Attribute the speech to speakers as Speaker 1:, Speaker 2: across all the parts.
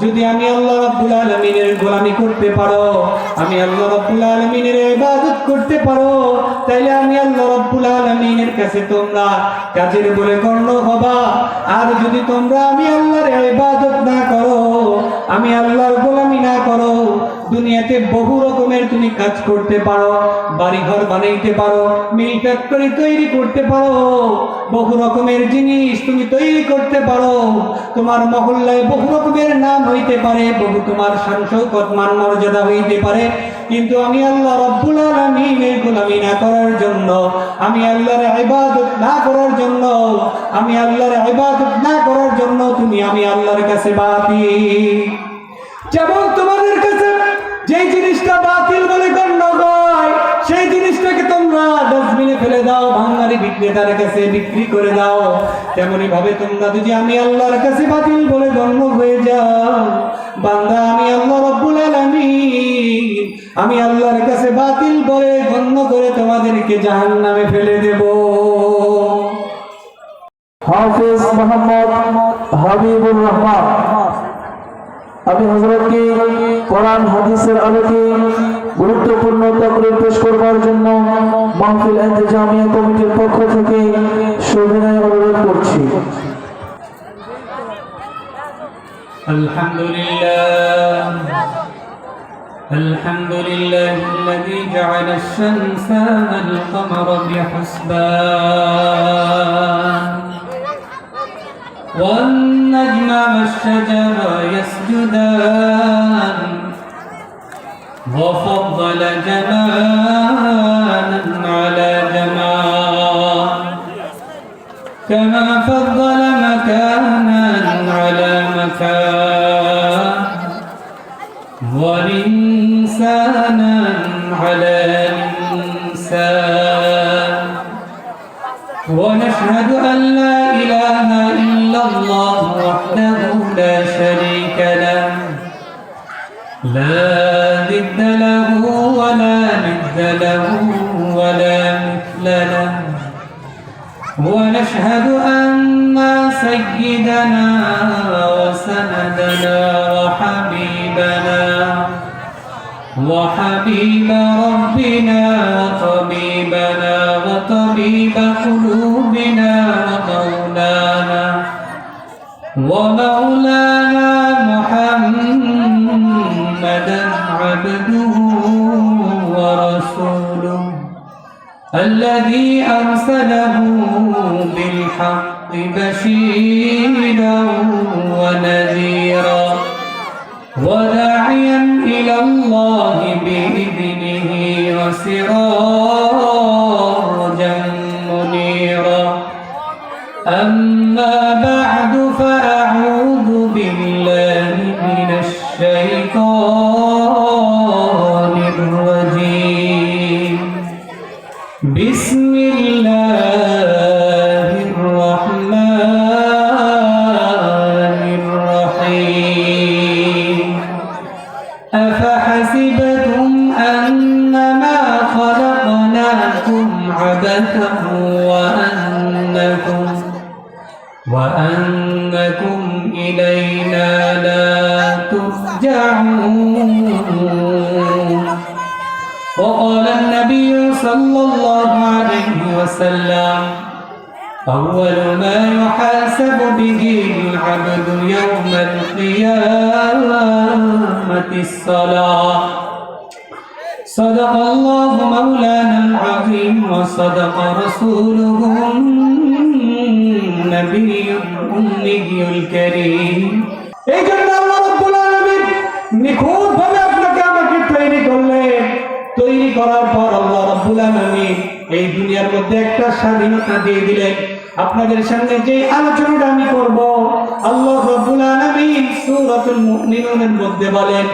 Speaker 1: যদি আমি আল্লাহ রাব্বুল আলামিনের গোলামি করতে পারো, আমি আল্লাহ রাব্বুল আলামিনের ইবাদত করতে পারো, তাইলে আমি আল্লাহ রাব্বুল আলামিনের কাছে তোমরা কাজের বলে গণ্য হবা। আর যদি তোমরা আমি আল্লাহর ইবাদত না করো, আমি আল্লাহর গোলামি না করো, দুনিয়াতে বহু রকমের তুমি কাজ করতে পারো, বাড়িঘর বানাইতে পারো, মিল ফ্যাক্টরি তৈরি করতে পারো, বহু রকমের জিনিস তুমি তৈরি করতে পারো, তোমার মহল্লায় বহু রকমের নাম হইতে পারে, বহু তোমার শান শৌকত মান মর্যাদা হইতে পারে, কিন্তু আমি আল্লাহ রাব্বুল আলামিনের গোলামি না করার জন্য, আমি আল্লাহর ইবাদত না করার জন্য, আমি আল্লাহর ইবাদত না করার জন্য তুমি আমি আল্লাহর কাছে বাতিল। যেমন তোমাদের কাছে যে জিনিসটা বাতিল বলে গণ্য হয়, সেই জিনিসটাকে তোমরা ডাস্টবিনে ফেলে দাও, ভাঙারি বিক্রেতার কাছে বিক্রি করে দাও, তেমনি ভাবে তোমরা যদি আমি আল্লাহর কাছে বাতিল বলে গণ্য হয়ে যাও, বান্দা আমি আল্লাহ রাব্বুল আলামিন আমি আল্লাহর কাছে বাতিল বলে গণ্য করে তোমাদেরকে জাহান্নামে ফেলে দেব।
Speaker 2: হাফেজ মোহাম্মদ হাবিবুর রহমান আমি হযরতকে কোরআন হাদিসের আলোকে গুরুত্বপূর্ণ তাকরীর পেশ করবার জন্য মাহফিল ইন্তেজামিয়া কমিটির পক্ষ থেকে সবিনয় অনুরোধ করছি।
Speaker 1: আলহামদুলিল্লাহ الذي جعل الشمس والقمر بحسبان والنجم والشجر يسجدان وفضل جمالا على جمال كما فضل مكانا على مكان وإنسانا على إنسان ونشهد أن لا إله إلا الله وحده لا شريك له لا ضد له ولا ند له ولا مثل له ونشهد أن سيدنا وسندنا وحبيب ربنا وطبيبنا وطبيب قلوبنا ومولانا محمدا عبده ورسوله الذي أرسله بالحق بشيرا ونذيرا وداعيا إلى الله بإذنه وسراجا منيرا أما بعد فأعوذ بالله من الشيطان الرجيم بسم الله الرحمن الرحيم أفحسبتم أنما خلقناكم عبثا وأنكم إلينا لا ترجعون وقال النبي صلى الله عليه وسلم أول ما يحاسب به العبد يوم القيامة الصلاة صدق الله مولانا العظيم وصدق رسوله النبي الأمي الكريم এই জন্য আল্লাহ রাব্বুল আলামিন নিখুঁতভাবে আপনাকে আমাকে তৈরি করলেন। তৈরি করার পর আল্লাহ রাব্বুল আলামিন এই দুনিয়ার মধ্যে একটা স্বাধীনতা দিয়ে দিলেন। আপনাদের সামনে যে আলোচনাটা আমি করব, আল্লাহ রাব্বুল আলামিন সূরাতুল মুমিনুনের মধ্যে বলেন,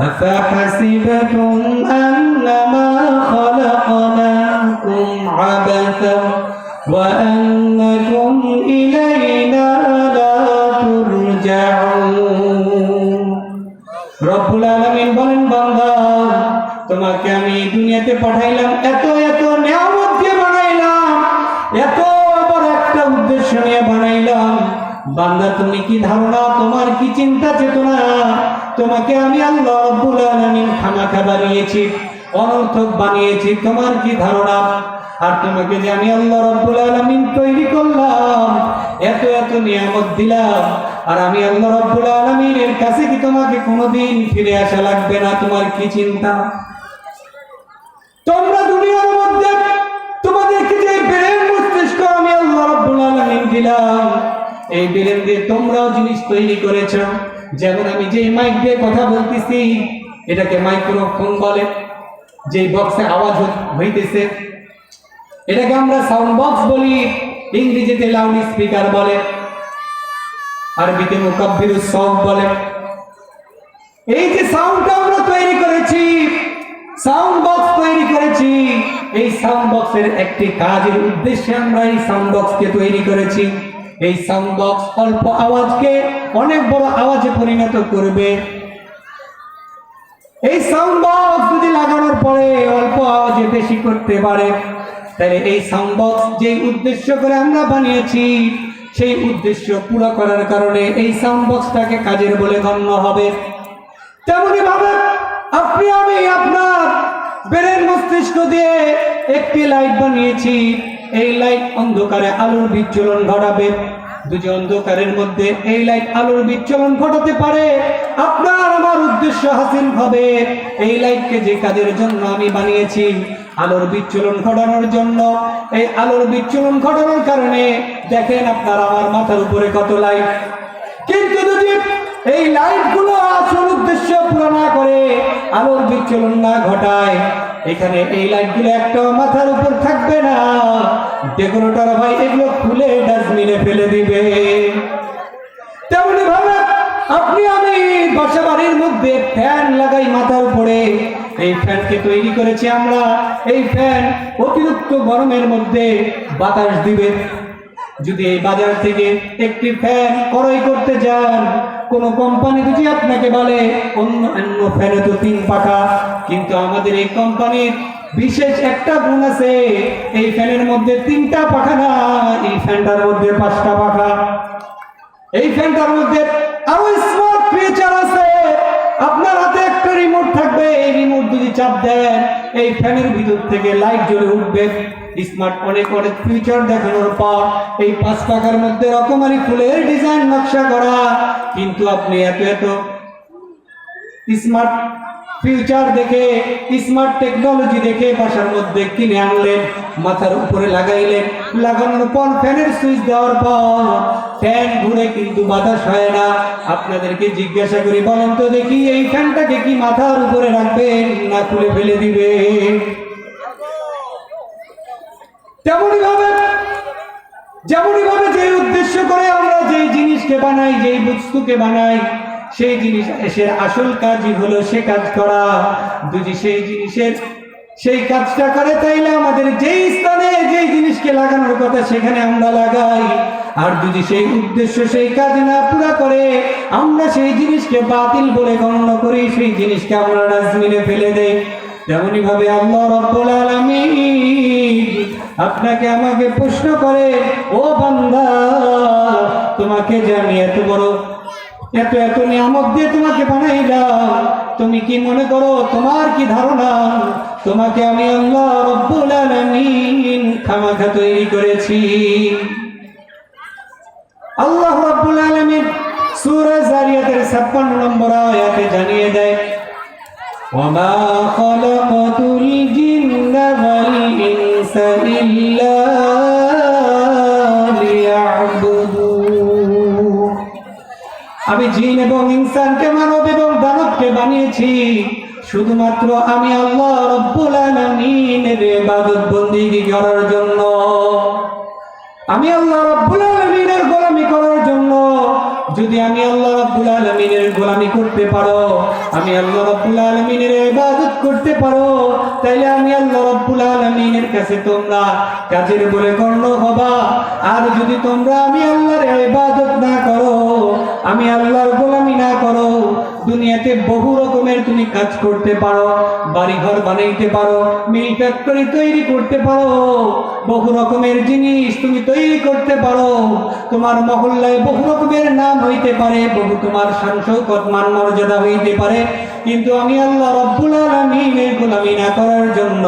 Speaker 1: أفحسبتم أنما خلقناكم عبثا وأنكم إلينا لا ترجعون রব্বুল আলামিন বলেন, বান্দা তোমাকে আমি দুনিয়াতে পাঠাইলাম, এত এত নিয়ামত দিয়ে বানাইলাম, এত বড় একটা উদ্দেশ্য নিয়ে বানাইলাম, বান্দা তুমি কি ধারণা, তোমার কি চিন্তা চেতনা, তোমাকে আমি আল্লাহ রাব্বুল আলামিন খামাখা বানিয়েছি, অনর্থক বানিয়েছি, তোমার কি ধারণা? আর তোমাকে যে আমি আল্লাহ রাব্বুল আলামিন তৈরি করলাম, এত এত নিয়ামত দিলাম, আর আমি আল্লাহ রাব্বুল আলামিনের কাছে কি তোমাকে কোনোদিন ফিরে আসা লাগবে না? তোমার কি চিন্তা? তোমরা দুনিয়ার মধ্যে তোমাদেরকে যে ব্রেন মস্তিষ্ক আমি আল্লাহ রাব্বুল আলামিন দিলাম, এই ব্রেন দিয়ে তোমরাও জিনিস তৈরি করেছো। যেমন আমি যে মাইক দিয়ে কথা বলতেছি, এটাকে মাইক্রোফোন বলে। যে বক্সে আওয়াজ হইতেছে এটাকে আমরা সাউন্ড বক্স বলি, ইংরেজিতে লাউড স্পিকার বলে, আরবিতে মুকাব্বিরুস সাউন্ড বলে। এই যে সাউন্ডটা আমরা তৈরি করেছি, সাউন্ড বক্স তৈরি করেছি, এই সাউন্ড বক্সের একটি কাজের উদ্দেশ্যে আমরা এই সাউন্ড বক্সকে তৈরি করেছি। এই সাউন্ড বক্স অল্প আওয়াজকে অনেক বড় আওয়াজে পরিণত করবে। এই সাউন্ড বক্স যদি লাগানোর পরে অল্প আওয়াজে বেশি করতে পারে, তাহলে এই সাউন্ড বক্স যে উদ্দেশ্য করে আমরা বানিয়েছি, সেই উদ্দেশ্য পুরো করার কারণে এই সাউন্ড বক্সটাকে কাজের বলে গণ্য হবে। তেমনি ভাবে আপনি আমি আপনার ব্রেন মস্তিষ্ক দিয়ে একটি লাইট বানিয়েছি। এই লাইট অন্ধকারে আলোর বিচ্ছুরণ ঘটাবে। দুটি অন্ধকারের মধ্যে এই লাইট আলোর বিচ্ছুরণ ঘটাতে পারে। আপনার আমার উদ্দেশ্য হাসিল হবে। এই লাইটকে যে কাজের জন্য আমি বানিয়েছি, আলোর বিচ্ছুরণ ঘটানোর জন্য, এই আলোর বিচ্ছুরণ ঘটানোর কারণে দেখেন আপনার আমার মাথার উপরে কত লাইট। কিন্তু যদি এই লাইটগুলো আসল উদ্দেশ্য পুরো না করে, আলোর বিচ্ছুরণ না ঘটায়, এখানে এই লাইটগুলো একটাও মাথার উপর থাকবে না। ডেকোরেটর ভাই এগুলো খুলে ডাস্টবিনে ফেলে দিবে। তেমনি ভাবে আপনি আমি বাসা বাড়ির মধ্যে ফ্যান লাগাই মাথার উপরে। এই ফ্যানকে তৈরি করেছি আমরা। এই ফ্যান অতিরিক্ত গরমের মধ্যে বাতাস দিবে। যদি এই বাজার থেকে একটি ফ্যান ক্রয় করতে যান, কোন কোম্পানি যদি আপনাকে বলে অন্য ফ্যানে তো 3 পাখা, কিন্তু আমাদের এই কোম্পানির বিশেষ একটা গুণ আছে, এই ফ্যানের মধ্যে 3টা পাখা না, এই ফ্যানটার মধ্যে 5টা পাখা। এই ফ্যানটার মধ্যে আরো স্মার্ট ফিচার আছে। আপনার হাতে একটা রিমোট থাকবে, এই রিমোট যদি চাপ দেন, এই ফ্যানের ভিতর থেকে লাইট জ্বলে উঠবে। স্মার্ট অনেক অনেক ফিচার দেখানোর পর এই 5 পাখার মধ্যে রকমারি ফুলের ডিজাইন নকশা করা। কিন্তু আপনি এত এত স্মার্ট ফিউচার দেখে, স্মার্ট টেকনোলজি দেখে বাসার মধ্যে কিনে আনলেন, মাথার উপরে লাগাইলেন। লাগানোর পর ফ্যানের সুইচ দেওয়ার পর ফ্যান ঘুরে কিন্তু বাতাস হয় না। আপনাদেরকে জিজ্ঞাসা করি, বলেন তো দেখি, এই ফ্যানটাকে কি মাথার উপরে রাখবেন না খুলে ফেলে দিবে? যেমনি ভাবে যে উদ্দেশ্য করে আমরা যেই জিনিসকে বানাই, যেই বস্তুকে বানাই, সেই জিনিস এসে আসল কাজই হলো সে কাজ করা। যদি সেই জিনিসের সেই কাজটা করে, তাইলে আমাদের যেই স্থানে যেই জিনিসকে লাগানোর কথা সেখানে আমরা লাগাই। আর যদি সেই উদ্দেশ্য সেই কাজ না পুরা করে, আমরা সেই জিনিসকে বাতিল বলে গণ্য করি, সেই জিনিসকে আমরা ডাস্টবিনে ফেলে দেই। তেমনি ভাবে আল্লাহ রাব্বুল আলামিন আপনাকে আমাকে প্রশ্ন করে, ও বান্দা, তোমাকে যে আমি এত বড় এত এত নিয়ামত দিয়ে তোমাকে বানাইলাম, তুমি কি মনে করো, তোমার কি ধারণা, তোমাকে আমি আল্লাহ রাব্বুল আলামিন খামাখা তৈরি করেছি? আল্লাহ রাব্বুল আলামিন সূরা যারিয়াতের 56 নম্বর আয়াতে জানিয়ে দেয়, ওয়ামা খালাকাতুল জিন্না ওয়াল ইনসা ইল্লা লিয়া'বুদুন। আমি জিন এবং ইনসানকে, মানব এবং দানবকে বানিয়েছি শুধুমাত্র আমি আল্লাহ রাব্বুল আলামিনের ইবাদত বন্দেগী করার জন্য, আমি আল্লাহ রাব্বুল আলামিনের গোলামি করার জন্য। যদি আমি আল্লাহ রাব্বুল আলামিনের গোলামি করতে পারো, আমি আল্লাহ রাব্বুল আলামিনের ইবাদত করতে পারো, তাইলে আমি আল্লাহ রাব্বুল আলামিনের কাছে তোমরা কাজের বলে গণ্য হবা। আর যদি তোমরা আমি আল্লাহর ইবাদত না করো, আমি আল্লাহর গোলামি না করো, দুনিয়াতে বহু রকমের তুমি কাজ করতে পারো, বাড়িঘর বানাইতে পারো, মিল ফ্যাক্টরি তৈরি করতে পারো, বহু রকমের জিনিস তুমি তৈরি করতে পারো, তোমার মহল্লায় বহু রকমের নাম হইতে পারে, বহু তোমার শান শৌকত মান মর্যাদা হইতে পারে, কিন্তু আমি আল্লাহ রাব্বুল আলামিনের গোলামি না করার জন্য,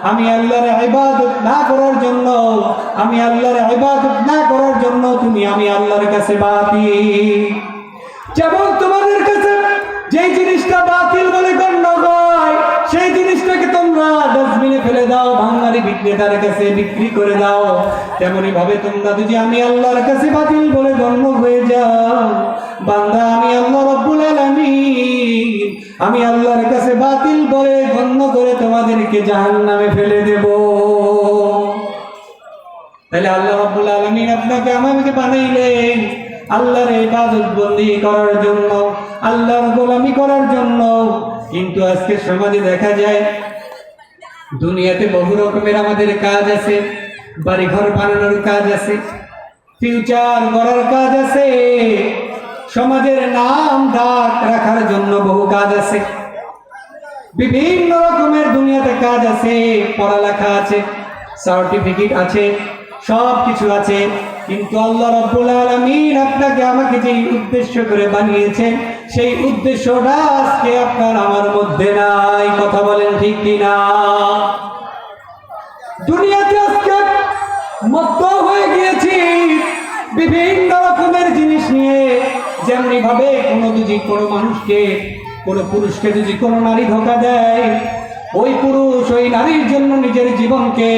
Speaker 1: আমি আল্লাহর ইবাদত না করার জন্য, আমি আল্লাহর ইবাদত না করার জন্য তুমি আমি আল্লাহর কাছে বাতিল। যেমন তোমাদের কাছে যেই জিনিসটা বাতিল বলে গণ্য হয়, সেই জিনিসটাকে তোমরা ডাস্টবিনে ফেলে দাও, ভাঙারি বিক্রেতার কাছে বিক্রি করে দাও, তেমনি ভাবে তোমরা যদি আমি আল্লাহর কাছে বাতিল বলে গণ্য হয়ে যাও, বান্দা আমি আল্লাহ রাব্বুল আলামিন আমি আল্লাহর কাছে বাতিল বলে গণ্য করে তোমাদেরকে জাহান্নামে ফেলে দেব। তাহলে আল্লাহ রাব্বুল আলামিন আপনাকে আমাকে বানাইলেন আল্লাহর ইবাদত বন্দি করার জন্য, আল্লাহর গোলামি করার জন্য। কিন্তু আজকে সমাজে দেখা যায় দুনিয়াতে বহু রকমের আমাদের কাজ আছে, বাড়িঘর বানানোর কাজ আছে, ফিউচার গড়ার কাজ আছে, সমাজের নাম ডাক রাখার জন্য বহু কাজ আছে, বিভিন্ন রকমের দুনিয়াতে কাজ আছে, পড়ালেখা আছে, সার্টিফিকেট আছে, সব কিছু আছে। কিন্তু আল্লাহ রাব্বুল আলামিন আপনাকে আমাকে যে উদ্দেশ্য করে বানিয়েছেন, সেই উদ্দেশ্যটা আজকে আপনার আমার মধ্যে নাই। কথা বলেন ঠিক কিনা? দুনিয়াতে আজকে মত্ত হয়ে গিয়েছি বিভিন্ন রকমের জিনিস নিয়ে। যেমনি ভাবে কোনো মানুষকে, কোনো পুরুষকে যদি কোনো নারী ধোঁকা দেয়, ওই পুরুষ ওই নারীর জন্য নিজের জীবনকে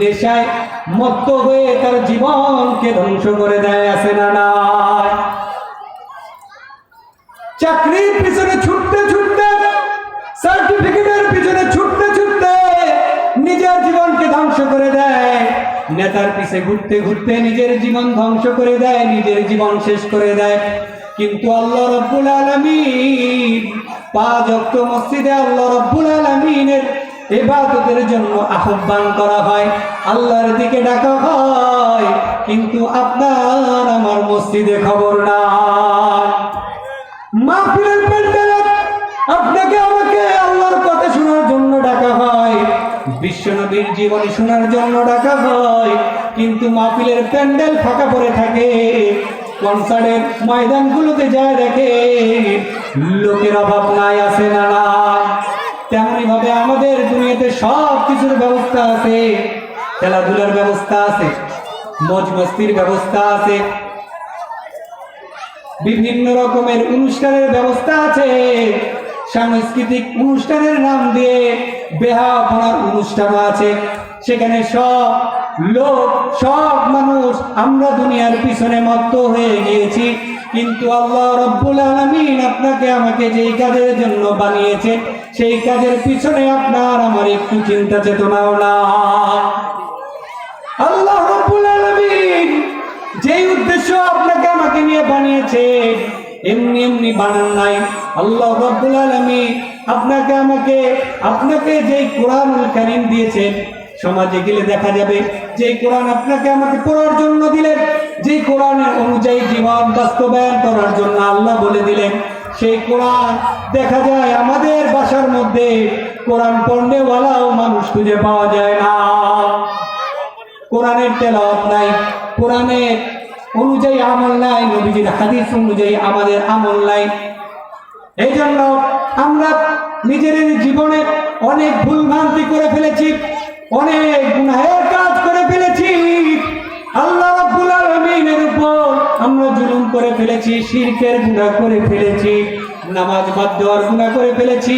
Speaker 1: নেশায় মত্ত হয়ে তার জীবনকে ধ্বংস করে দেয়, আছে না নাই? চাকরির পিছনে ছুটতে ছুটতে, সার্টিফিকেটের পিছনে ছুটতে ছুটতে নিজের জীবনকে ধ্বংস করে দেয়, নেতার পিছে ঘুরতে ঘুরতে নিজের জীবন ধ্বংস করে দেয়, নিজের জীবন শেষ করে দেয়। কিন্তু আল্লাহ রাব্বুল আলামিন 5 ওয়াক্ত মসজিদে আল্লাহ রাব্বুল আলামিনের ইবাদতের জন্য আহ্বান করা হয়, আল্লাহর দিকে ডাকা হয়, কিন্তু আপনার আমার মসজিদে খবর নাই। মাহফিলের প্যান্ডেলে আপনাকে আমাকে আল্লাহর কথা শোনার জন্য ডাকা হয়, বিশ্বনবীর জীবনী শোনার জন্য ডাকা হয়, কিন্তু মাহফিলের প্যান্ডেল ফাঁকা পড়ে থাকে। কনসার্টের ময়দানগুলোতে যায় দেখে লোকের অভাব নাই, আছে না নাই? তেমনি ভাবে আমাদের দুনিয়াতে সব কিছুর ব্যবস্থা আছে, খেলাধুলার ব্যবস্থা আছে, মজ মস্তির ব্যবস্থা আছে, বিভিন্ন রকমের অনুষ্ঠানের ব্যবস্থা আছে, সাংস্কৃতিক অনুষ্ঠানের নাম দিয়ে বেহাপনার অনুষ্ঠান আছে। সেখানে সব লোক, সব মানুষ আমরা দুনিয়ার পিছনে মত্ত হয়ে গিয়েছি। কিন্তু আল্লাহ রাব্বুল আলামিন আপনাকে আমাকে যেই কাজের জন্য বানিয়েছেন, সেই কাজের পিছনে আপনার আমার একটু চিন্তা চেতনাও না। আল্লাহ রাব্বুল আলামিন যেই উদ্দেশ্য আপনাকে আমাকে নিয়ে বানিয়েছেন, এমনি এমনি বানান নাই। আল্লাহ রাব্বুল আলামিন আপনাকে যেই কোরআনুল কারীম দিয়েছেন, সমাজে গেলে দেখা যাবে যে কোরআন আপনাকে আমাকে পড়ার জন্য দিলেন, যে কোরআনের অনুযায়ী জীবন বাস্তবায়ন করার জন্য আল্লাহ বলে দিলেন, সেই কোরআন দেখা যায় আমাদের বাসার মধ্যে কোরআন পড়নেওয়ালাও মানুষ খুঁজে পাওয়া যায় না। কোরআনের তেলাওয়াত নাই, কোরআনের অনুযায়ী আমল নাই, নবীজির হাদিস অনুযায়ী আমাদের আমল নাই। এই জন্য আমরা নিজের জীবনে অনেক ভুল ভ্রান্তি করে ফেলেছি, অনেক গুনাহের কাজ করে ফেলেছি, আল্লাহ রাব্বুল আলামিনের উপর আমরা জুলুম করে ফেলেছি, শিরকের গুনাহ করে ফেলেছি, নামাজ বাদ দেওয়ার গুনাহ করে ফেলেছি,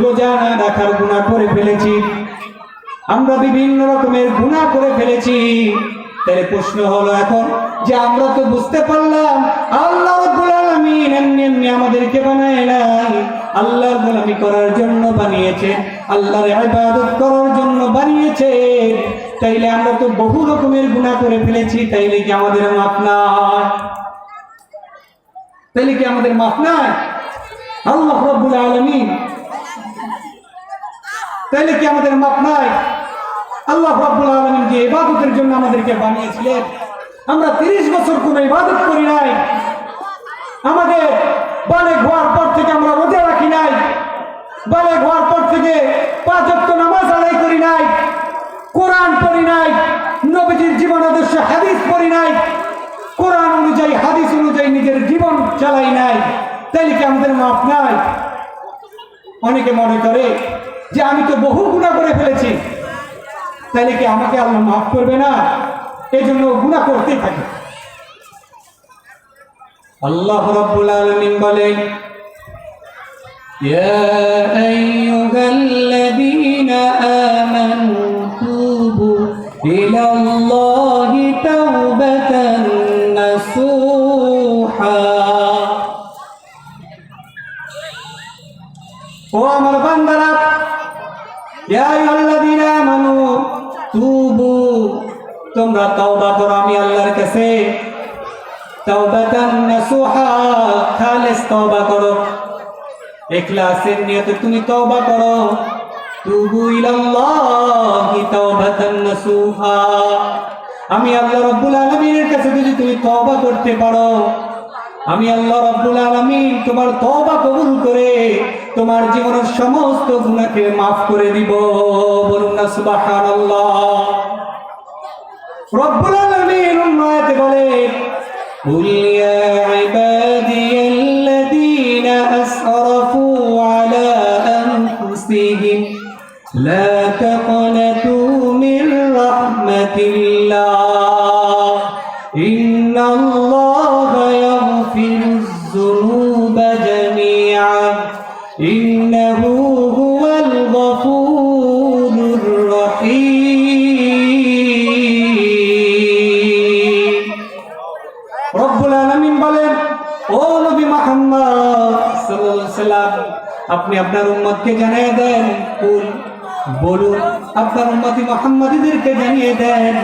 Speaker 1: রোজা না রাখার গুনাহ করে ফেলেছি, আমরা বিভিন্ন রকমের গুনাহ করে ফেলেছি। তাহলে প্রশ্ন হলো এখন যে আমরা তো বুঝতে পারলাম আল্লাহ রাব্বুল আলামিন এমনি এমনি আমাদেরকে বানায় নাই, আল্লাহর গোলামি করার জন্য বানিয়েছে, আল্লাহর ইবাদত করার জন্য বানিয়েছে। তাইলে আমরা তো বহু রকমের গুনাহ করে ফেলেছি, তাইলে কি আমাদের মাফ নাই? তাইলে কি আমাদের মাফ নাই? আল্লাহ রাব্বুল আলামিন তাইলে কি আমাদের মাফ নাই? আল্লাহ রাব্বুল আলামিন যে ইবাদতের জন্য আমাদেরকে বানিয়েছিলেন, আমরা 30 বছর কোনো ইবাদত করি নাই। আমাদের বালেগ হওয়ার পর থেকে বালেগ হওয়ার পর থেকে 5 ওয়াক্ত নামাজ আদায় করি নাই, কোরআন পড়ি নাই, নবীজির জীবন আদর্শ হাদিস পড়ি নাই, কোরআন অনুযায়ী হাদিস অনুযায়ী নিজের জীবন চালাই নাই, তাইলে কি আমাদের মাফ নাই? অনেকে মনে করে যে আমি তো বহু গুনাহ করে ফেলেছি, তাইলে কি আমাকে আল্লাহ মাফ করবে না? এই জন্য গুনাহ করতেই থাকে। আল্লাহ রাব্বুল আলামিন বলেন, ইয়া আইয়ুহাল্লাযীনা আমানু তুবু ইলাল্লাহি তাওবাতান নাসুহা। ও আমার বান্দারা, ইয়া আইয়ুহাল্লাযীনা আমানু তুবু, তোমরা তওবা করো আমি আল্লাহর কাছে, তাওবাতান নাসুহা, খালিস তওবা করো, ইখলাসের নিয়তে তুমি তওবা করো। তুবু ইলাল্লাহি তাওবাতান নাসুহা, আমি আল্লাহ রাব্বুল আলামিনের কাছে যদি তুমি তওবা করতে পারো, আমি আল্লাহ রাব্বুল আলামিন তোমার তওবা কবুল করে তোমার জীবনের সমস্ত গুনাহকে maaf করে দিব। বলুন না সুবহানাল্লাহ। রব্বুল আলামিন উম্মতে বলেন, কুল ইয়া ইবাদিয়াল্লাযীনা আসরাফু আলা আনফুসিহিম লা তাকনাতু মির রাহমাতিল্লাহ ইন্নাল্লাহা ইয়াগফিরুয যুনুবা জামিআন ইন্নাহু হুয়াল গফুরুর রহিম। রব্বুল আলামিন বলেন, ও নবী মুহাম্মদ সাল্লাল্লাহু আলাইহি সাল্লাম, আপনি আপনার উম্মতকে জানিয়ে দেন, বলুন আপনার উম্মতি মুহাম্মাদীদেরকে জানিয়ে দেন,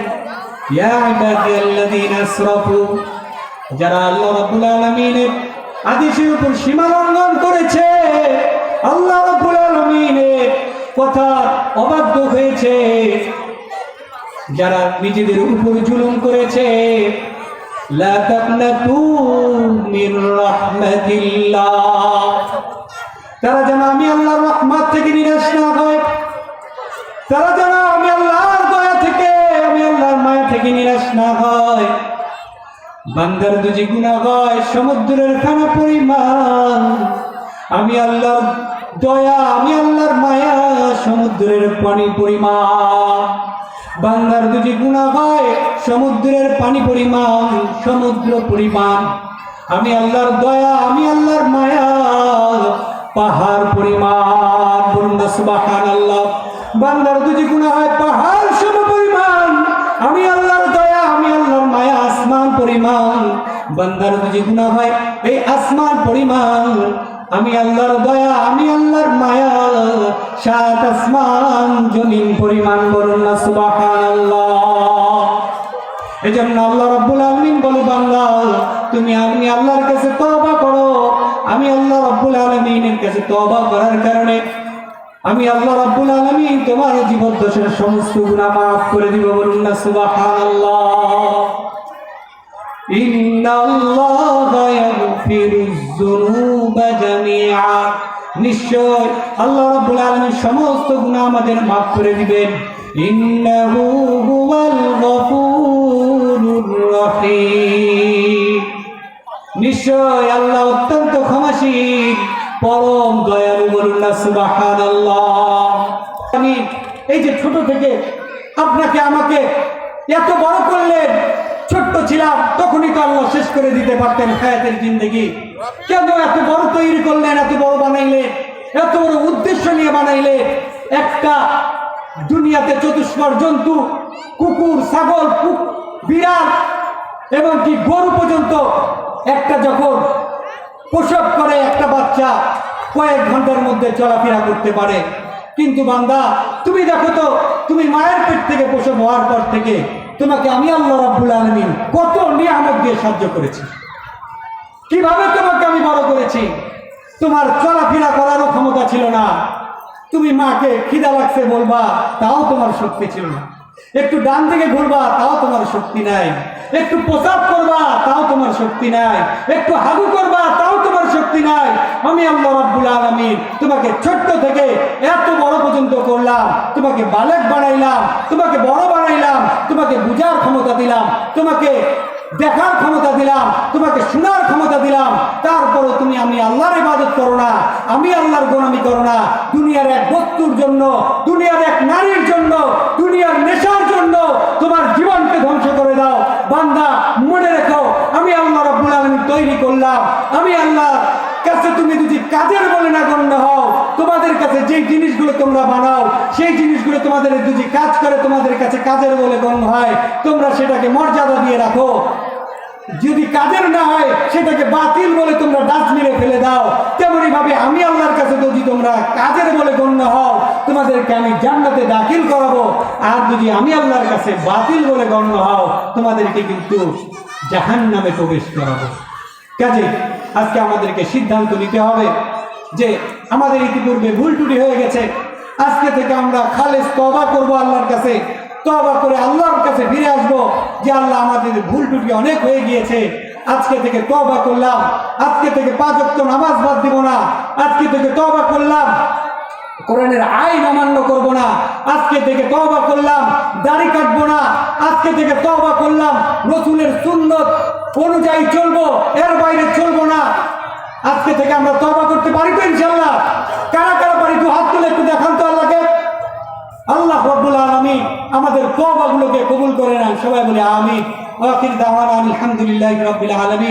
Speaker 1: ইয়া ইবাদিয়াল্লাযীনা আসরাফু, যারা আল্লাহ রাব্বুল আলামিনের আদেশের উপর সীমা লঙ্ঘন করেছে, আল্লাহ রাব্বুল আলামিনের কথা অবাধ্য হয়েছে, যারা নিজেদের উপর জুলুম করেছে, লা তাকনাতু মির রাহমাতিল্লাহ, তারা যেন আমি আল্লাহর রহমত থেকে নিরাশ না হয়, তারা যেন আমি আল্লাহর দয়া থেকে, আমি আল্লাহর মায়া থেকে নিরাশ না হয়। বান্দার দুজি গুনাহ হয় সমুদ্রের খানা পরিমাণ, আমি আল্লাহর দয়া, আমি আল্লাহর মায়া সমুদ্রের পানি পরিমাণ। বান্দার দুজি গুনাহ হয় সমুদ্রের পানি পরিমাণ, সমুদ্র পরিমাণ, আমি আল্লাহর দয়া, আমি আল্লাহর মায়া পাহাড় পরিমাণ। বলুন না সুবহানাল্লাহ। বান্দার দুজি গুনাহ হয় পাহাড় সম পরিমাণ, আমি আল্লাহর দয়া, আমি আল্লাহর মায়া আসমান পরিমাণ। বান্দার দুজি গুনাহ হয় এই আসমান পরিমাণ, আমি আল্লাহর দয়া, আমি আল্লাহর মায়া 7 আসমান জমিন পরিমাণ। বলুন না সুবহানাল্লাহ। এজন্য আল্লাহ রাব্বুল আলামিন বলে, বান্দা তুমি আমি আল্লাহর কাছে তওবা করো, আমি আল্লাহ রাব্বুল আলামিনের কাছে তওবা করার কারণে আমি আল্লাহ রাব্বুল আলামিন তোমার জীবদ্দশার সমস্ত গুনাহ maaf করে দিব। বলুন না সুবহানাল্লাহ। ইন্নাল্লাহা ইয়াগফিরুয যুনুবা জামিআ, নিশ্চয় আল্লাহ রাব্বুল আলামিন সমস্ত গুনাহ আমাদের maaf করে দিবেন। ইন্নাহু হুয়াল গফুরুর রহিম, নিশ্চয় আল্লাহ অত্যন্ত ক্ষমাশীল, পরম দয়ালু। বলুন না সুবহানাল্লাহ। আমি এই যে ছোট থেকে আপনাকে আমাকে এত বড় করলেন, ছোট্ট ছিলাম তখনই তো আল্লাহ শেষ করে দিতে পারতেন হায়াতের জিন্দেগি, কেন এত বড় তৈরি করলেন, এত বড় বানাইলেন, এত বড় উদ্দেশ্য নিয়ে বানাইলেন? একটা দুনিয়াতে চতুষ্পদ জন্তু, কুকুর, ছাগল, বিড়াল এবং কি গরু পর্যন্ত একটা যখন প্রসব করে একটা বাচ্চা কয়েক ঘন্টার মধ্যে চলাফেরা করতে পারে, কিন্তু বান্দা তুমি দেখো তো, তুমি মায়ের পেট থেকে প্রসব হওয়ার পর থেকে তোমাকে আমি আল্লাহ রাব্বুল আলামিন কত নিয়ামত দিয়ে সাহায্য করেছি, কিভাবে তোমাকে আমি বড় করেছি। তোমার চলাফেরা করারও ক্ষমতা ছিল না, তুমি মাকে খিদা লাগছে বলবা তাও তোমার শক্তি ছিল না, একটু ডান দিকে ঘুরবা তাও তোমার শক্তি নাই, একটু প্রসাব করবা তাও তোমার শক্তি নাই, একটু হাগু করবা তাও তোমার শক্তি নাই। আমি আল্লাহ রাব্বুল আলামিন তোমাকে ছোট্ট থেকে এত বড় পর্যন্ত করলাম, তোমাকে বালেক বানাইলাম, তোমাকে বড় বানাইলাম, তোমাকে বুঝার ক্ষমতা দিলাম, তোমাকে দেখার ক্ষমতা দিলাম, তোমাকে শোনার ক্ষমতা দিলাম, তারপরও তুমি আমি আল্লাহর ইবাদত করো না, আমি আল্লাহর গোলামি করো না। দুনিয়ার এক বস্তুর জন্য, দুনিয়ার এক নারীর জন্য, দুনিয়ার নেশার জন্য তোমার জীবনকে ধ্বংস করে দাও। বান্দা মনে রেখো, আমি আল্লাহ রাব্বুল আলামিন তৈরি করলাম, আমি আল্লাহ কাছে তুমি যদি কাজের বলে না গণ্য হও, তোমাদের কাছে যে জিনিসগুলো তোমরা বানাও, সেই জিনিসগুলো তোমাদের যদি কাজ করে তোমাদের কাছে কাজের বলে গণ্য হয়, তোমরা সেটাকে মর্যাদা দিয়ে রাখো। যদি কাজের না হয় সেটাকে বাতিল বলে তোমরা ডাস্টবিনে ফেলে দাও। তেমনি ভাবে আমি আল্লাহর কাছে যদি তোমরা কাজের বলে গণ্য হও, তোমাদেরকে আমি জান্নাতে দাখিল করাবো। আর যদি আমি আল্লাহর কাছে বাতিল বলে গণ্য হও, তোমাদেরকে কিন্তু জাহান্নামে প্রবেশ করাবো। কাজে আজকে আমাদেরকে সিদ্ধান্ত নিতে হবে যে আমাদের ইতিপূর্বে ভুল ত্রুটি হয়ে গেছে, আজকে থেকে আমরা খালেস তওবা করব আল্লাহর কাছে, তওবা করে আল্লাহর কাছে ফিরে আসবো যে আল্লাহ আমাদের ভুল ত্রুটি অনেক হয়ে গিয়েছে, আজকে থেকে তওবা করলাম, আজকে থেকে 5 ওয়াক্ত নামাজ বাদ দিব না, আজকে থেকে তওবা করলাম কোরআনের আইন অমান্য করব না, আজকে থেকে তওবা করলাম দাড়ি কাটবো না, আজকে থেকে তওবা করলাম রাসূলের সুন্নাত অনুযায়ী চলবো, এর বাইরে চলবো না। আজকে থেকে আমরা তওবা করতে পারি তো ইনশাআল্লাহ? কারা কারা পারি একটু হাত তুলে একটু দেখান তো আল্লাহকে। আল্লাহ রাব্বুল আলামিন আমাদের তওবাগুলোকে কবুল করে নেন। সবাই বলি আমিন। ওয়া আখির দাওয়ানা আলহামদুলিল্লাহি রাব্বিল আলামিন।